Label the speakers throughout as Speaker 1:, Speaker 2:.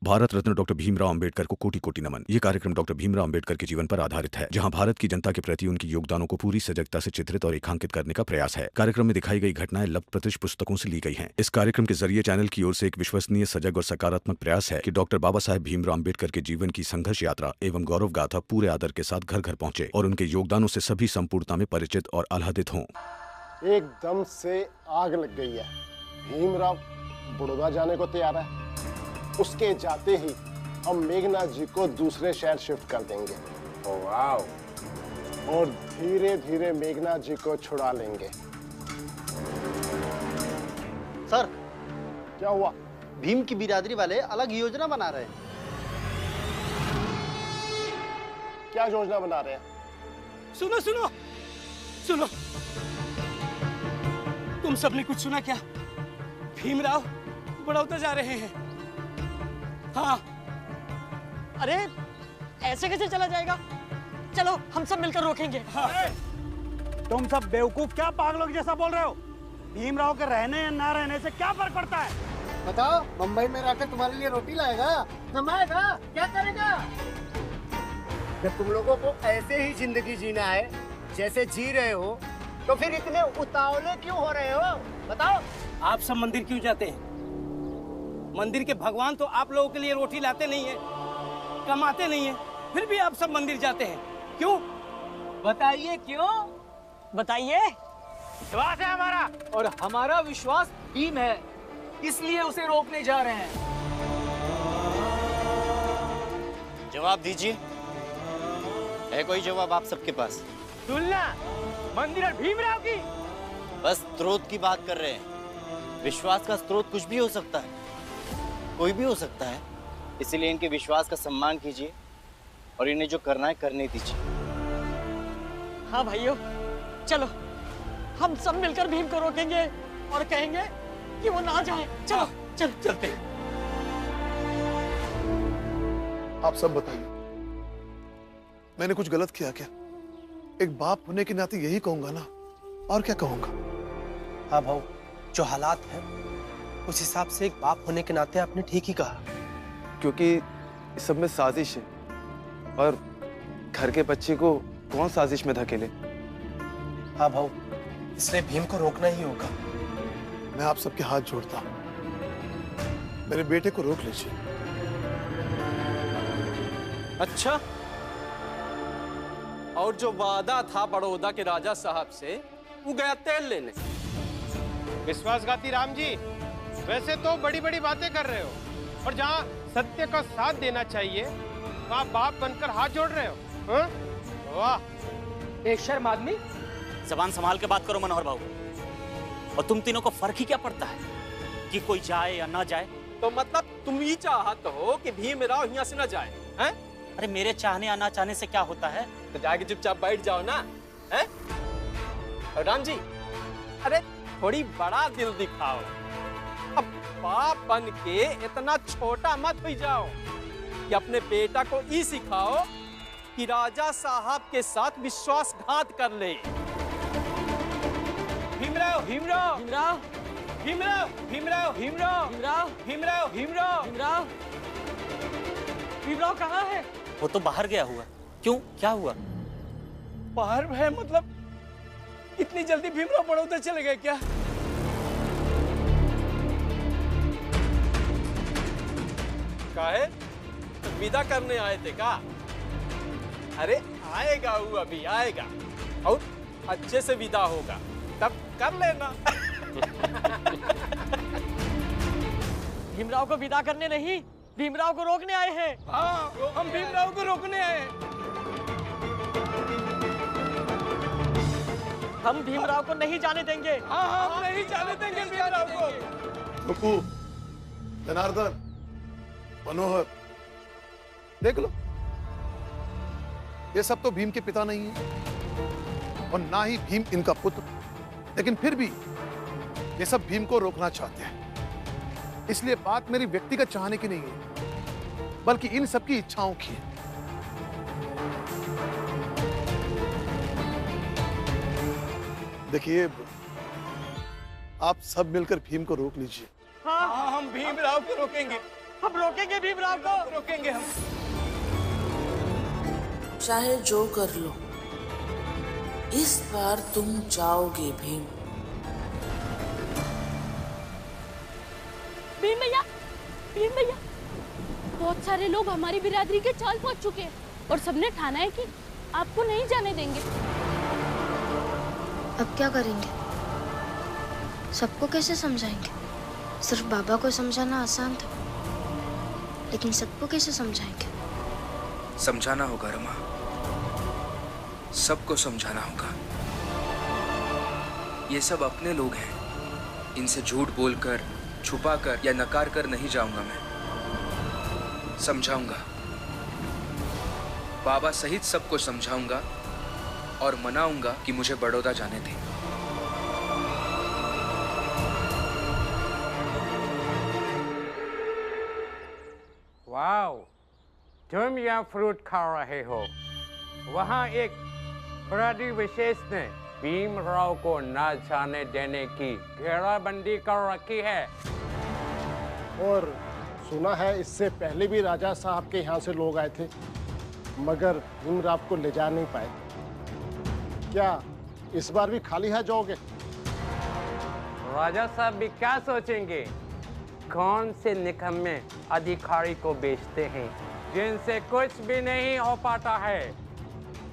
Speaker 1: Bharat Ratna doctor Bhimrao Ambedkar को कोटि कोटि नमन। ये कार्यक्रम डॉक्टर भीमराव अंबेडकर के जीवन पर आधारित है, जहां भारत की जनता के प्रति उनके योगदानों को पूरी सजगता से चित्रित और रेखांकित करने का प्रयास है। कार्यक्रम में दिखाई गई घटनाएं लब्ध प्रतिष्ठ पुस्तकों से ली गई हैं। इस कार्यक्रम के जरिए चैनल की ओर से एक विश्वसनीय, सजग और सकारात्मक प्रयास है कि डॉक्टर बाबा साहेब भीमराव अंबेडकर के जीवन की संघर्ष यात्रा एवं गौरव गाथा पूरे आदर के साथ घर घर पहुंचे और उनके योगदानों से सभी संपूर्णता में परिचित और आह्लादित हों।
Speaker 2: एकदम से आग लग गई है। भीमराव बड़ौदा जाने को तैयार है। उसके जाते ही हम मेघनाथ जी को दूसरे शहर शिफ्ट कर देंगे। ओह वाह। और धीरे धीरे मेघनाथ जी को छुड़ा लेंगे।
Speaker 3: सर,
Speaker 2: क्या हुआ?
Speaker 3: भीम की बिरादरी वाले अलग योजना बना रहे हैं।
Speaker 2: क्या योजना बना रहे हैं?
Speaker 4: सुनो सुनो सुनो, तुम सबने कुछ सुना क्या? भीमराव बड़ौदा जा रहे हैं। हाँ।
Speaker 5: अरे ऐसे कैसे चला जाएगा? चलो हम सब मिलकर रोकेंगे।
Speaker 4: हाँ।
Speaker 6: तुम सब बेवकूफ क्या पागलों जैसा बोल रहे हो? भीमराव के रहने या ना रहने से क्या फर्क पड़ता है?
Speaker 3: बताओ, मुंबई में रहकर तुम्हारे लिए रोटी लाएगा, कमाएगा, क्या करेगा? जब तुम लोगों को ऐसे ही जिंदगी जीना है जैसे जी रहे हो, तो फिर इतने उतावले क्यों हो रहे हो? बताओ।
Speaker 4: आप सब मंदिर क्यों जाते हैं? मंदिर के भगवान तो आप लोगों के लिए रोटी लाते नहीं है, कमाते नहीं है, फिर भी आप सब मंदिर जाते हैं, क्यों?
Speaker 3: बताइए क्यों?
Speaker 5: बताइए।
Speaker 6: विश्वास है हमारा,
Speaker 7: और हमारा विश्वास भीम है, इसलिए उसे रोकने जा रहे हैं।
Speaker 8: जवाब दीजिए, है कोई जवाब आप सबके पास?
Speaker 6: तुलना मंदिर और भीमराव की।
Speaker 8: बस स्रोत की बात कर रहे हैं। विश्वास का स्रोत कुछ भी हो सकता है, कोई भी हो सकता है, इसीलिए इनके विश्वास का सम्मान कीजिए और इन्हें जो करना है करने दीजिए।
Speaker 5: हाँ भाइयों, चलो हम सब मिलकर भीम को रोकेंगे और कहेंगे कि वो ना जाए। चलो चल
Speaker 4: चलते।
Speaker 9: आप सब बताइए, मैंने कुछ गलत किया क्या? एक बाप होने के नाते यही कहूंगा ना, और क्या कहूंगा?
Speaker 7: हाँ भाऊ, जो हालात हैं उस हिसाब से एक बाप होने के नाते आपने ठीक ही कहा।
Speaker 10: क्योंकि इस सब में साजिश है, और घर के बच्चे को कौन साजिश में धकेले?
Speaker 7: हाँ भाऊ, इसलिए भीम को रोकना ही होगा।
Speaker 9: मैं आप सबके हाथ जोड़ता हूं, मेरे बेटे को रोक लीजिए।
Speaker 7: अच्छा, और जो वादा था बड़ौदा के राजा साहब से, वो गया तेल लेने।
Speaker 11: विश्वासघाती राम जी, वैसे तो बड़ी बड़ी बातें कर रहे हो, और जहाँ सत्य का साथ देना चाहिए वहाँ बाप बनकर हाथ जोड़ रहे हो। हाँ? वाह।
Speaker 7: बेशर्म आदमी।
Speaker 8: जबान संभाल के बात करो मनोहर बाबू। और तुम तीनों को फर्क ही क्या पड़ता है कि कोई जाए या ना जाए?
Speaker 7: तो मतलब तुम ही चाहते हो कि भीमराव यहाँ से ना जाए, हैं?
Speaker 8: अरे मेरे चाहने या ना चाहने से क्या होता है?
Speaker 7: तो जाके चुपचाप बैठ जाओ ना, हैं? और राम जी, अरे थोड़ी बड़ा दिल दिखाओ। अब बाप बन के इतना छोटा मत हो जाओ कि अपने बेटा को ये सिखाओ कि राजा साहब के साथ विश्वासघात कर ले।
Speaker 4: भीमराव भीमराव
Speaker 5: भीमराव
Speaker 4: भीमराव भीमराव भीमराव
Speaker 5: भीमराव
Speaker 4: भीमराव भीमराव
Speaker 5: भीमराव भीमराव कहाँ है?
Speaker 8: वो तो बाहर गया हुआ। क्यों, क्या हुआ?
Speaker 4: बाहर है मतलब इतनी जल्दी भीमराव बड़ौदा चले गए क्या?
Speaker 7: काहे? विदा करने आए थे का? अरे आएगा, वो अभी आएगा और अच्छे से विदा होगा, तब कर लेना।
Speaker 5: भीमराव को विदा करने नहीं, भीमराव को रोकने आए हैं।
Speaker 4: हाँ, हम भीमराव को रोकने आए हैं।
Speaker 5: हम भीमराव को नहीं जाने देंगे।
Speaker 4: हाँ, हम नहीं जाने देंगे भीमराव को।
Speaker 9: रुकू, जनार्दन, मनोहर, देख लो, ये सब तो भीम के पिता नहीं है और ना ही भीम इनका पुत्र, लेकिन फिर भी ये सब भीम को रोकना चाहते हैं। इसलिए बात मेरी व्यक्तिगत चाहने की नहीं है, बल्कि इन सबकी इच्छाओं की है। देखिए, आप सब मिलकर भीम को रोक लीजिए।
Speaker 4: हाँ, हम भीमराव को रोकेंगे।
Speaker 5: हम रोकेंगे भीमराव को,
Speaker 7: रोकेंगे हम।
Speaker 12: चाहे जो कर लो, इस बार तुम जाओगे भीम।
Speaker 13: भीम भैया, भीम भैया, बहुत सारे लोग हमारी बिरादरी के चाल पहुंच चुके हैं और सबने ठाना है कि आपको नहीं जाने देंगे।
Speaker 14: अब क्या करेंगे? सबको कैसे समझाएंगे? सिर्फ बाबा को समझाना आसान था, लेकिन सबको कैसे समझाएंगे?
Speaker 15: समझाना होगा रमा, सबको समझाना होगा। ये सब अपने लोग हैं, इनसे झूठ बोलकर, छुपाकर या नकार कर नहीं जाऊंगा मैं। समझाऊंगा, बाबा सहित सबको समझाऊंगा और मनाऊंगा कि मुझे बड़ौदा जाने दें।
Speaker 11: वाओ, तुम यहाँ फ्रूट खा रहे हो। वहाँ एक अपराधी विशेष ने भीमराव को न जाने देने की घेराबंदी कर रखी है।
Speaker 2: और सुना है इससे पहले भी राजा साहब के यहाँ से लोग आए थे, मगर भीमराव को ले जा नहीं पाए। क्या इस बार भी खाली हाथ जाओगे?
Speaker 11: राजा साहब भी क्या सोचेंगे, कौन से निकम्मे अधिकारी को बेचते हैं जिनसे कुछ भी नहीं हो पाता है।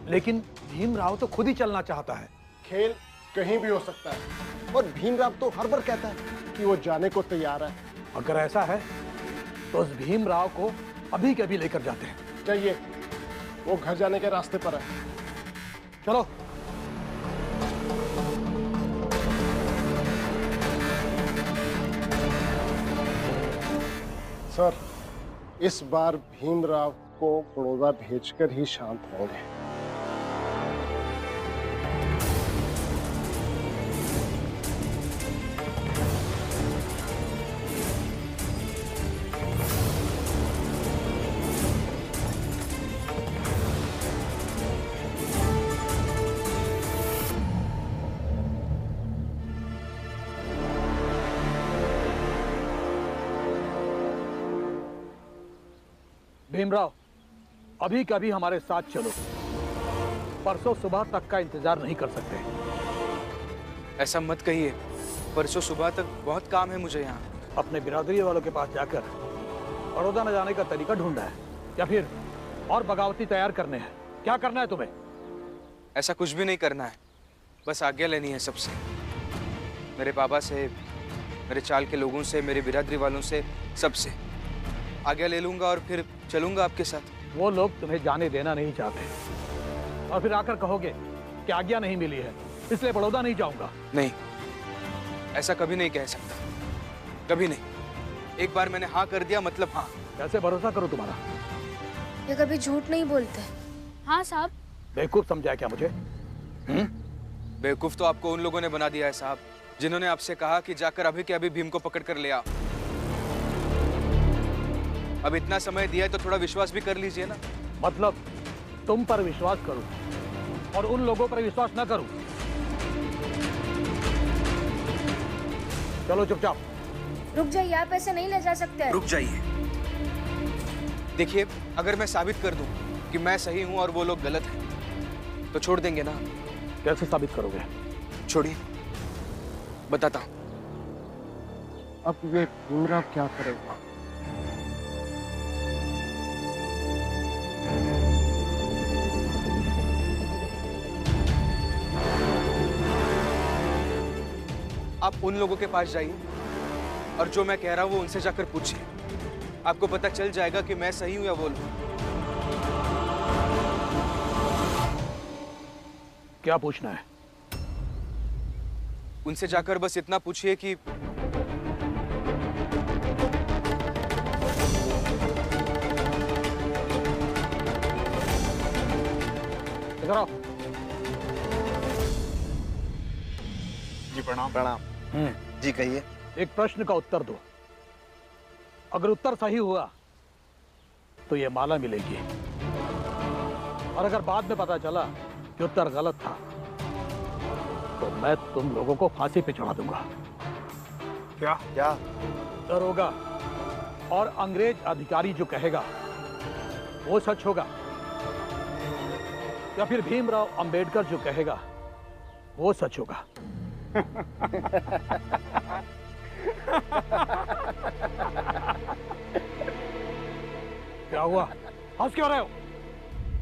Speaker 9: लेकिन भीमराव तो खुद ही चलना चाहता है।
Speaker 2: खेल कहीं भी हो सकता है और भीमराव तो हर बार कहता है कि वो जाने को तैयार है।
Speaker 9: अगर ऐसा है तो उस भीमराव को अभी के अभी लेकर जाते हैं।
Speaker 2: चाहिए, वो घर जाने के रास्ते पर है।
Speaker 9: चलो।
Speaker 2: सर, इस बार भीमराव को बड़ौदा भेजकर ही शांत होंगे।
Speaker 9: भीमराव, अभी कभी हमारे साथ चलो। परसों सुबह तक का इंतजार नहीं कर सकते।
Speaker 15: ऐसा मत कहिए, परसों सुबह तक बहुत काम है मुझे यहाँ।
Speaker 9: अपने बिरादरी वालों के पास जाकर बड़ौदा न जाने का तरीका ढूंढना है या फिर और बगावती तैयार करने हैं? क्या करना है तुम्हें?
Speaker 15: ऐसा कुछ भी नहीं करना है, बस आज्ञा लेनी है सबसे, मेरे बाबा से, मेरे चाल के लोगों से, मेरे बिरादरी वालों से, सबसे आज्ञा ले लूंगा और फिर चलूंगा आपके साथ।
Speaker 9: वो लोग तुम्हें जाने देना नहीं चाहते और फिर आकर कहोगे कि आज्ञा नहीं मिली है, इसलिए बड़ौदा नहीं जाऊंगा।
Speaker 15: नहीं, ऐसा कभी नहीं कह सकता, कभी नहीं। एक बार मैंने हाँ कर दिया मतलब हाँ।
Speaker 9: कैसे भरोसा करो तुम्हारा?
Speaker 14: ये कभी झूठ नहीं बोलते।
Speaker 13: हाँ साहब।
Speaker 9: बेवकूफ समझा क्या मुझे?
Speaker 15: बेवकूफ तो आपको उन लोगों ने बना दिया है साहब, जिन्होंने आपसे कहा कि जाकर अभी के अभी भीम को पकड़ कर ले आओ। अब इतना समय दिया है तो थोड़ा विश्वास भी कर लीजिए ना।
Speaker 9: मतलब तुम पर विश्वास करूं और उन लोगों पर विश्वास न करूं? चलो चुपचाप।
Speaker 14: रुक जाइए, आप ऐसे नहीं ले जा सकते।
Speaker 15: रुक जाइए। देखिए, अगर मैं साबित कर दूं कि मैं सही हूं और वो लोग गलत हैं, तो छोड़ देंगे ना?
Speaker 9: कैसे साबित करोगे?
Speaker 15: छोड़िए, बताता हूं।
Speaker 2: अब ये भीमराव क्या करेगा?
Speaker 15: आप उन लोगों के पास जाइए और जो मैं कह रहा हूं वो उनसे जाकर पूछिए, आपको पता चल जाएगा कि मैं सही हूं या वो लोग।
Speaker 9: क्या पूछना है?
Speaker 15: उनसे जाकर बस इतना पूछिए कि
Speaker 9: इधर आओ।
Speaker 10: जी प्रणाम।
Speaker 8: प्रणाम। जी कहिए।
Speaker 9: एक प्रश्न का उत्तर दो। अगर उत्तर सही हुआ तो ये माला मिलेगी, और अगर बाद में पता चला कि उत्तर गलत था तो मैं तुम लोगों को फांसी पे चढ़ा दूंगा।
Speaker 10: क्या?
Speaker 9: दरोगा
Speaker 16: और अंग्रेज अधिकारी जो कहेगा वो सच होगा, या फिर भीमराव अंबेडकर जो कहेगा वो सच होगा? क्या हुआ, हंस क्यों रहे हो?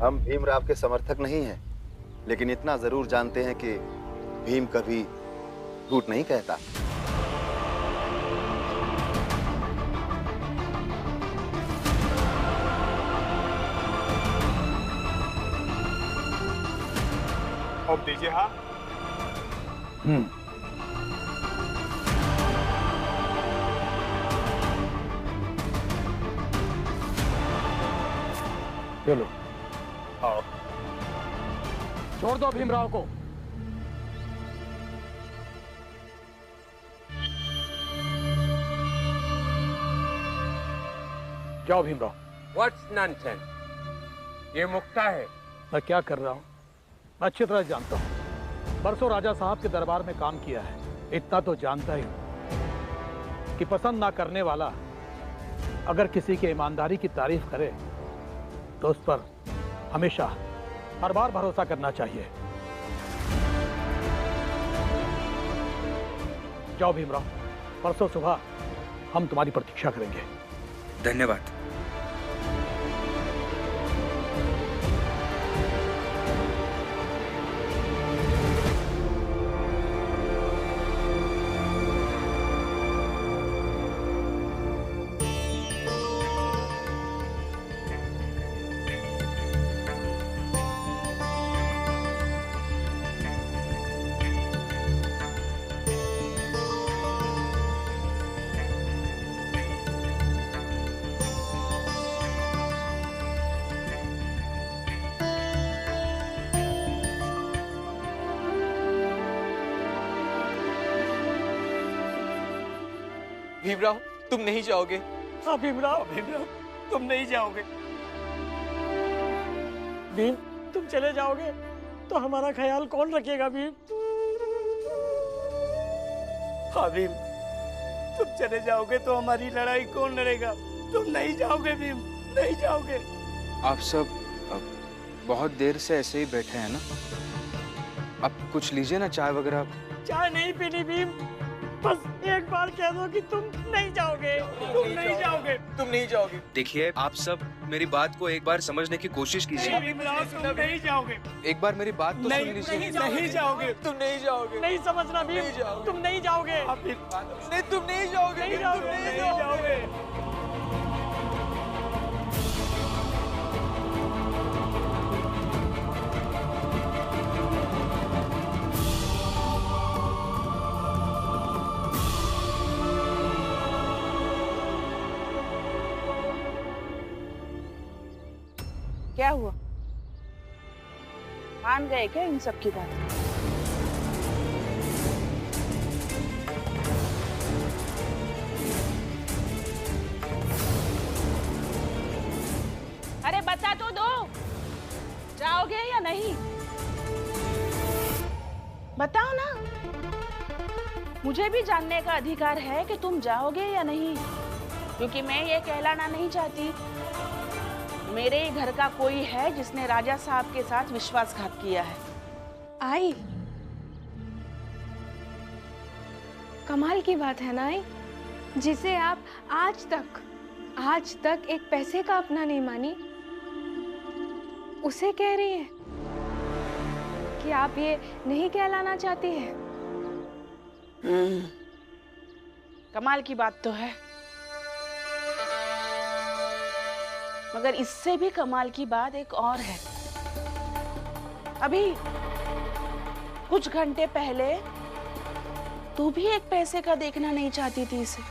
Speaker 17: हम भीमराव के समर्थक नहीं हैं, लेकिन इतना जरूर जानते हैं कि भीम कभी झूठ नहीं कहता।
Speaker 11: अब दीजिए। हाँ
Speaker 16: चलो आओ, छोड़ दो भीमराव को। जाओ भीमराव।
Speaker 11: व्हाट्स नॉनसेंस, ये मुक्ता है।
Speaker 16: मैं क्या कर रहा हूँ मैं अच्छी तरह जानता हूँ। बरसों राजा साहब के दरबार में काम किया है, इतना तो जानता ही हूँ कि पसंद ना करने वाला अगर किसी की ईमानदारी की तारीफ करे तो उस पर हमेशा हर बार भरोसा करना चाहिए। जाओ भीमराव, परसों सुबह हम तुम्हारी प्रतीक्षा करेंगे।
Speaker 15: धन्यवाद।
Speaker 10: भीमराव, तुम नहीं जाओगे?
Speaker 5: हाँ भीमराव,
Speaker 4: तुम नहीं जाओगे।
Speaker 5: भीम, तुम चले जाओगे तो हमारा ख्याल कौन रखेगा भीम?
Speaker 4: हाँ भीम, तुम चले जाओगे तो हमारी लड़ाई कौन लड़ेगा? तुम नहीं जाओगे भीम, नहीं जाओगे।
Speaker 15: आप सब बहुत देर से ऐसे ही बैठे हैं ना, अब कुछ लीजिए ना, चाय वगैरह।
Speaker 5: चाय नहीं पीनी भीम, बस एक बार कह दो कि तुम नहीं जाओगे। तुम नहीं जाओगे।
Speaker 10: तुम नहीं जाओगे।
Speaker 15: देखिए, आप सब मेरी बात को एक बार समझने की कोशिश कीजिए।
Speaker 4: तुम नहीं जाओगे।
Speaker 15: एक बार मेरी बात तो सुन लीजिए।
Speaker 4: नहीं जाओगे।
Speaker 10: तुम नहीं जाओगे।
Speaker 5: नहीं समझना भीम, तुम नहीं जाओगे।
Speaker 10: नहीं, तुम नहीं जाओगे।
Speaker 5: नहीं जाओगे।
Speaker 18: क्या हुआ, मान गए क्या इन सब की बात? अरे बता तो दो, जाओगे या नहीं? बताओ ना, मुझे भी जानने का अधिकार है कि तुम जाओगे या नहीं, क्योंकि मैं ये कहलाना नहीं चाहती मेरे घर का कोई है जिसने राजा साहब के साथ विश्वासघात किया है।
Speaker 19: आई, कमाल की बात है ना आई, जिसे आप आज तक एक पैसे का अपना नहीं मानी, उसे कह रही है कि आप ये नहीं कहलाना चाहती है।
Speaker 18: कमाल की बात तो है, मगर इससे भी कमाल की बात एक और है। अभी कुछ घंटे पहले तू भी एक पैसे का देखना नहीं चाहती थी इसे,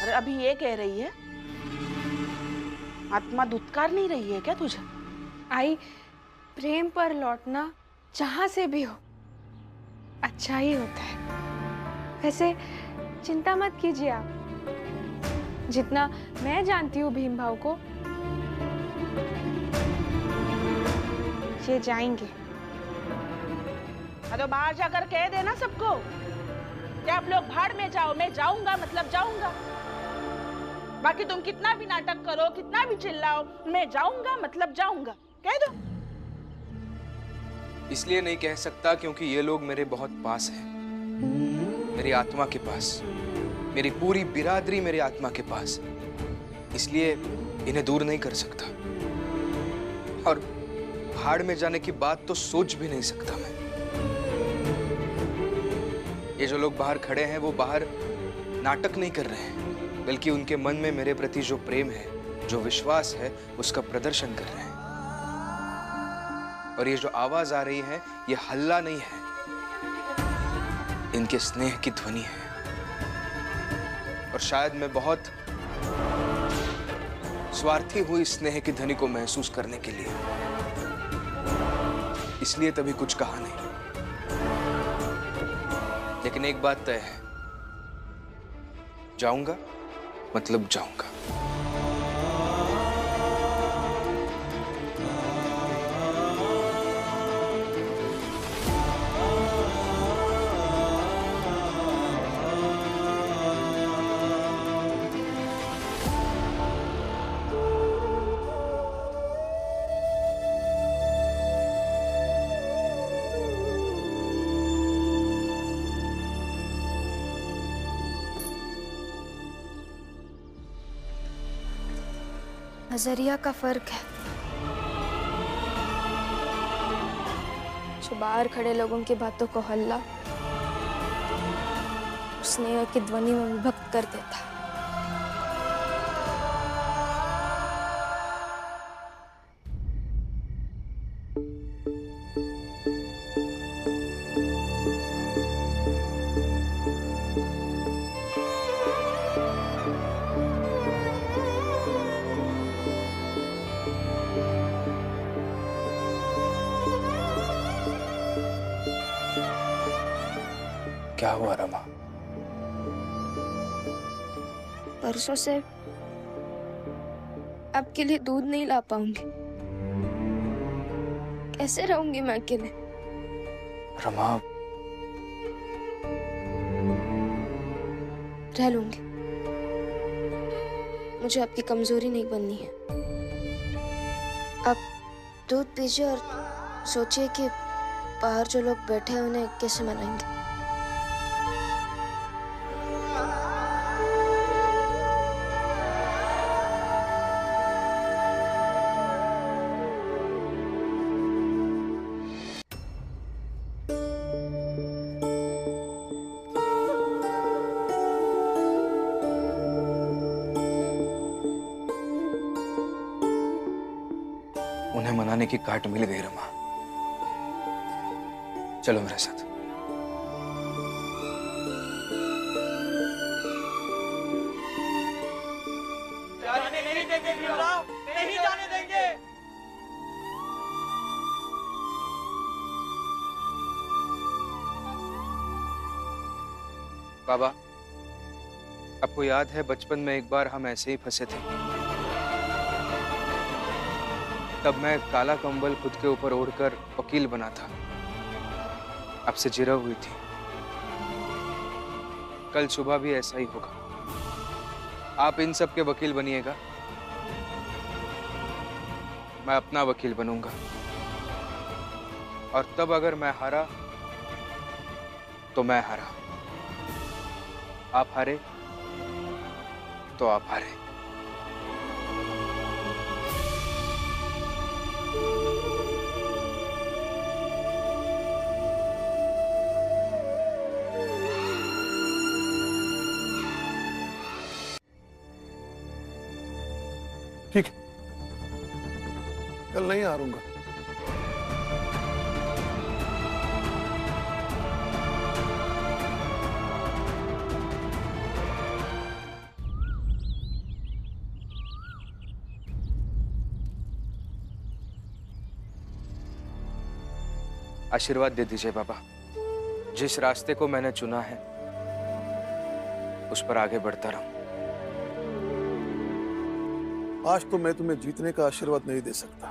Speaker 18: और अभी ये कह रही है, आत्मा दुत्कार नहीं रही है क्या तुझे?
Speaker 19: आई, प्रेम पर लौटना जहां से भी हो अच्छा ही होता है। वैसे चिंता मत कीजिए आप, जितना मैं जानती हूँ भीम भाव को, ये जाएंगे।
Speaker 18: तो बाहर जाकर कह देना सबको कि आप लोग भाड़ में जाओ, मैं जाऊंगा मतलब जाऊंगा। बाकी तुम कितना भी नाटक करो, कितना भी चिल्लाओ, मैं जाऊंगा मतलब जाऊंगा, कह दो।
Speaker 15: इसलिए नहीं कह सकता क्योंकि ये लोग मेरे बहुत पास हैं, मेरी आत्मा के पास, मेरी पूरी बिरादरी मेरी आत्मा के पास, इसलिए इन्हें दूर नहीं कर सकता। और भाड़ में जाने की बात तो सोच भी नहीं सकता मैं। ये जो लोग बाहर खड़े हैं वो बाहर नाटक नहीं कर रहे हैं, बल्कि उनके मन में मेरे प्रति जो प्रेम है, जो विश्वास है, उसका प्रदर्शन कर रहे हैं। और ये जो आवाज आ रही है, ये हल्ला नहीं है, इनके स्नेह की ध्वनि है। और शायद मैं बहुत स्वार्थी हूं इस स्नेह की ध्वनि को महसूस करने के लिए, इसलिए तभी कुछ कहा नहीं। लेकिन एक बात तय है, जाऊंगा मतलब जाऊंगा।
Speaker 14: नजरिया का फर्क है। जो बाहर खड़े लोगों की बातों को हल्ला, स्नेह की ध्वनि में विभक्त कर देता।
Speaker 15: क्या हुआ रमा?
Speaker 14: परसों से आपके लिए दूध नहीं ला पाऊंगी। कैसे रहूंगी मैं अकेले?
Speaker 15: रमा,
Speaker 14: रह लूंगी। मुझे आपकी कमजोरी नहीं बननी है। आप दूध पीजिए और सोचिए कि बाहर जो लोग बैठे हैं उन्हें कैसे मनाएंगे।
Speaker 15: उन्हें मनाने की काट मिल गई रमा। चलो मेरे साथ।
Speaker 5: जाने नहीं देंगे भीमराव, नहीं जाने देंगे।
Speaker 15: बाबा, आपको याद है बचपन में एक बार हम ऐसे ही फंसे थे। तब मैं काला कंबल खुद के ऊपर ओढ़कर वकील बना था, आपसे जिरह हुई थी। कल सुबह भी ऐसा ही होगा। आप इन सब के वकील बनिएगा, मैं अपना वकील बनूंगा। और तब अगर मैं हारा तो मैं हारा, आप हारे तो आप हारे।
Speaker 9: ठीक है, कल नहीं हारूंगा।
Speaker 15: आशीर्वाद दे दीजिए बाबा। जिस रास्ते को मैंने चुना है उस पर आगे बढ़ता रहूं।
Speaker 9: आज तो मैं तुम्हें जीतने का आशीर्वाद नहीं दे सकता।